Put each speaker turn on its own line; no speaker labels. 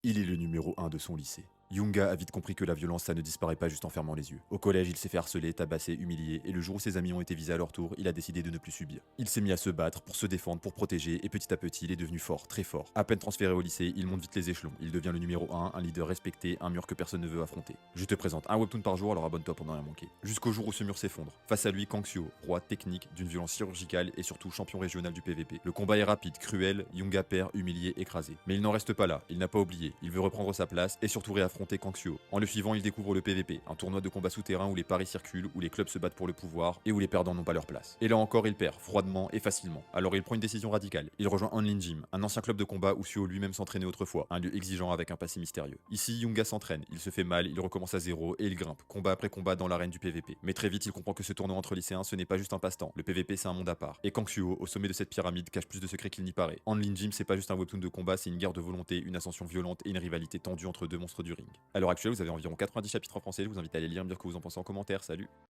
Il est le numéro 1 de son lycée. Yunga a vite compris que la violence, ça ne disparaît pas juste en fermant les yeux. Au collège, il s'est fait harceler, tabasser, humilier, et le jour où ses amis ont été visés à leur tour, il a décidé de ne plus subir. Il s'est mis à se battre pour se défendre, pour protéger, et petit à petit, il est devenu fort, très fort. À peine transféré au lycée, il monte vite les échelons. Il devient le numéro 1, un leader respecté, un mur que personne ne veut affronter. Je te présente un webtoon par jour, alors abonne-toi pour ne rien manquer. Jusqu'au jour où ce mur s'effondre. Face à lui, Kangxuo, roi technique, d'une violence chirurgicale et surtout champion régional du PVP. Le combat est rapide, cruel, Yunga perd, humilié, écrasé. Mais il n'en reste pas là, il n'a pas oublié, il veut reprendre sa place et surtout réaffronter Kangxuo. En le suivant, il découvre le PVP, un tournoi de combat souterrain où les paris circulent, où les clubs se battent pour le pouvoir et où les perdants n'ont pas leur place. Et là encore, il perd, froidement et facilement. Alors il prend une décision radicale. Il rejoint Onlin Gym, un ancien club de combat où Suo lui-même s'entraînait autrefois, un lieu exigeant avec un passé mystérieux. Ici, Yunga s'entraîne, il se fait mal, il recommence à zéro et il grimpe, combat après combat dans l'arène du PVP. Mais très vite, il comprend que ce tournoi entre lycéens, ce n'est pas juste un passe-temps. Le PVP, c'est un monde à part. Et Kangxuo, au sommet de cette pyramide, cache plus de secrets qu'il n'y paraît. Onlin Gym, c'est pas juste un webtoon de combat, c'est une guerre de volonté, une ascension violente et une rivalité tendue entre deux monstres du ring. À l'heure actuelle, vous avez environ 90 chapitres en français, je vous invite à les lire, me dire ce que vous en pensez en commentaire, salut!